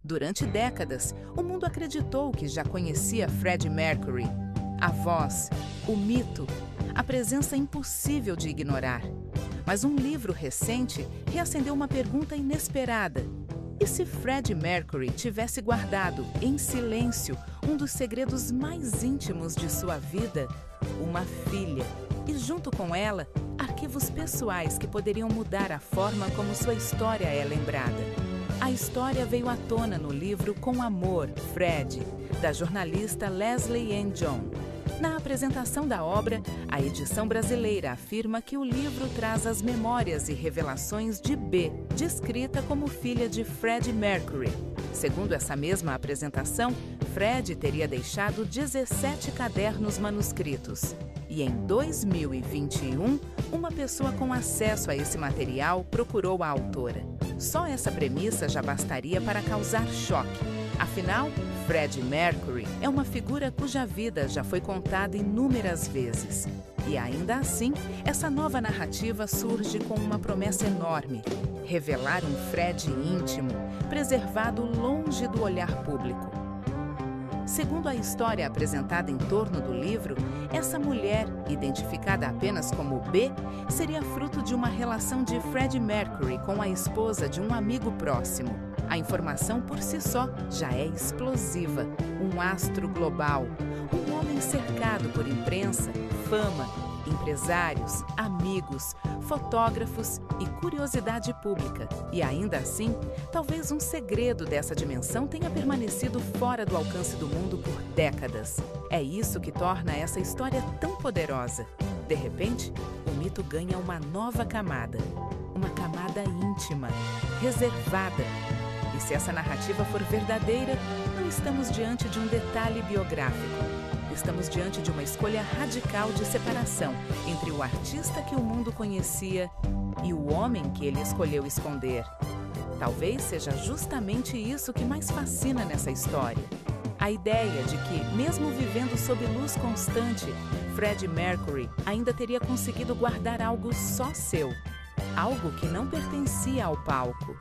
Durante décadas, o mundo acreditou que já conhecia Freddie Mercury. A voz, o mito, a presença impossível de ignorar. Mas um livro recente reacendeu uma pergunta inesperada. E se Freddie Mercury tivesse guardado, em silêncio, um dos segredos mais íntimos de sua vida? Uma filha. E junto com ela, arquivos pessoais que poderiam mudar a forma como sua história é lembrada. A história veio à tona no livro Com Amor, Fred, da jornalista Leslie Ann John. Na apresentação da obra, a edição brasileira afirma que o livro traz as memórias e revelações de B, descrita como filha de Freddie Mercury. Segundo essa mesma apresentação, Fred teria deixado 17 cadernos manuscritos. E em 2021, uma pessoa com acesso a esse material procurou a autora. Só essa premissa já bastaria para causar choque. Afinal, Freddie Mercury é uma figura cuja vida já foi contada inúmeras vezes. E ainda assim, essa nova narrativa surge com uma promessa enorme: revelar um Fred íntimo, preservado longe do olhar público. Segundo a história apresentada em torno do livro, essa mulher, identificada apenas como B, seria fruto de uma relação de Freddie Mercury com a esposa de um amigo próximo. A informação por si só já é explosiva. Um astro global, um homem cercado por imprensa, fama, empresários, amigos, fotógrafos e curiosidade pública. E ainda assim, talvez um segredo dessa dimensão tenha permanecido fora do alcance do mundo por décadas. É isso que torna essa história tão poderosa. De repente, o mito ganha uma nova camada. Uma camada íntima, reservada. E se essa narrativa for verdadeira, não estamos diante de um detalhe biográfico. Estamos diante de uma escolha radical de separação entre o artista que o mundo conhecia e o homem que ele escolheu esconder. Talvez seja justamente isso que mais fascina nessa história. A ideia de que, mesmo vivendo sob luz constante, Freddie Mercury ainda teria conseguido guardar algo só seu. Algo que não pertencia ao palco.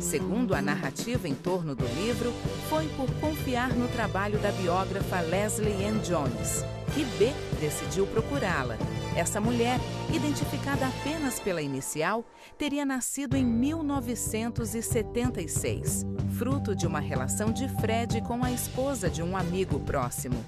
Segundo a narrativa em torno do livro, foi por confiar no trabalho da biógrafa Leslie Ann Jones que B decidiu procurá-la. Essa mulher, identificada apenas pela inicial, teria nascido em 1976, fruto de uma relação de Fred com a esposa de um amigo próximo.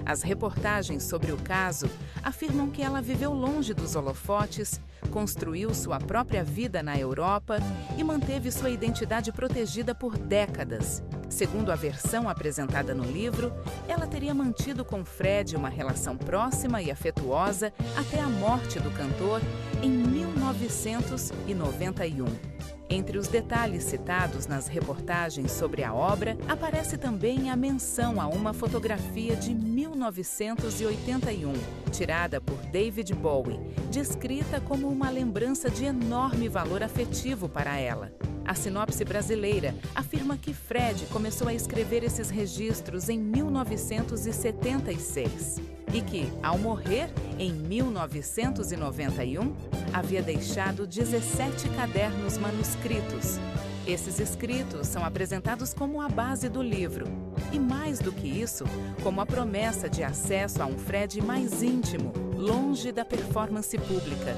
As reportagens sobre o caso afirmam que ela viveu longe dos holofotes, construiu sua própria vida na Europa e manteve sua identidade protegida por décadas. Segundo a versão apresentada no livro, ela teria mantido com Fred uma relação próxima e afetuosa até a morte do cantor em 1991. Entre os detalhes citados nas reportagens sobre a obra, aparece também a menção a uma fotografia de 1981, tirada por David Bowie, descrita como uma lembrança de enorme valor afetivo para ela. A sinopse brasileira afirma que Fred começou a escrever esses registros em 1976 e que, ao morrer em 1991, havia deixado 17 cadernos manuscritos. Esses escritos são apresentados como a base do livro e, mais do que isso, como a promessa de acesso a um Fred mais íntimo, longe da performance pública.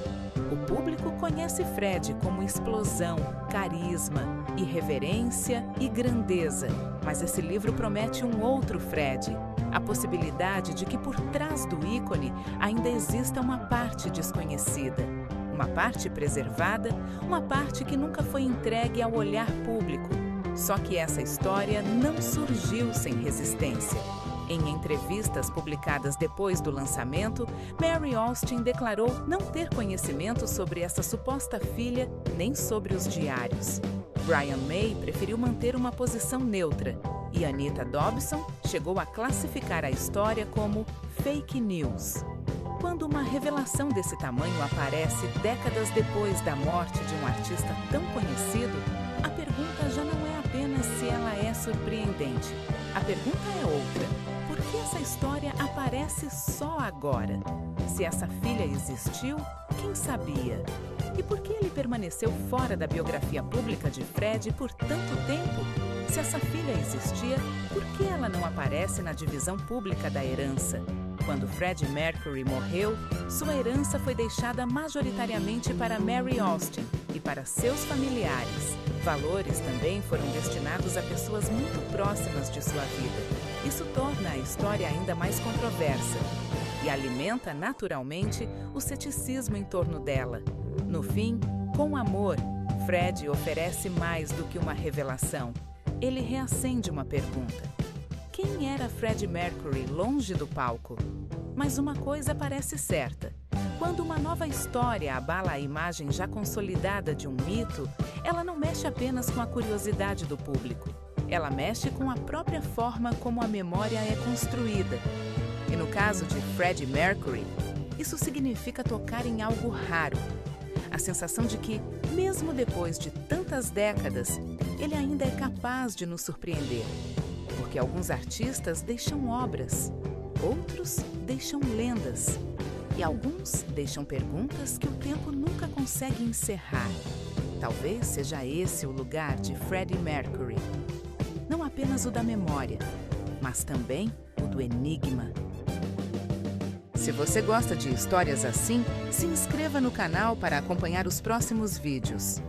O público conhece Fred como explosão, carisma, irreverência e grandeza, mas esse livro promete um outro Fred. A possibilidade de que por trás do ícone ainda exista uma parte desconhecida. Uma parte preservada, uma parte que nunca foi entregue ao olhar público. Só que essa história não surgiu sem resistência. Em entrevistas publicadas depois do lançamento, Mary Austin declarou não ter conhecimento sobre essa suposta filha nem sobre os diários. Brian May preferiu manter uma posição neutra e Anita Dobson chegou a classificar a história como fake news. Quando uma revelação desse tamanho aparece décadas depois da morte de um artista tão conhecido, a pergunta já não é apenas se ela é surpreendente. A pergunta é outra. Por que essa história aparece só agora? Se essa filha existiu, quem sabia? E por que ele permaneceu fora da biografia pública de Fred por tanto tempo? Se essa filha existia, por que ela não aparece na divisão pública da herança? Quando Freddie Mercury morreu, sua herança foi deixada majoritariamente para Mary Austin e para seus familiares. Valores também foram destinados a pessoas muito próximas de sua vida. Isso torna a história ainda mais controversa e alimenta naturalmente o ceticismo em torno dela. No fim, com amor, Freddie oferece mais do que uma revelação. Ele reacende uma pergunta. Quem era Freddie Mercury longe do palco? Mas uma coisa parece certa. Quando uma nova história abala a imagem já consolidada de um mito, ela não mexe apenas com a curiosidade do público. Ela mexe com a própria forma como a memória é construída. E no caso de Freddie Mercury, isso significa tocar em algo raro. A sensação de que, mesmo depois de tantas décadas, ele ainda é capaz de nos surpreender. Porque alguns artistas deixam obras, outros deixam lendas e alguns deixam perguntas que o tempo nunca consegue encerrar. Talvez seja esse o lugar de Freddie Mercury. Não apenas o da memória, mas também o do enigma. Se você gosta de histórias assim, se inscreva no canal para acompanhar os próximos vídeos.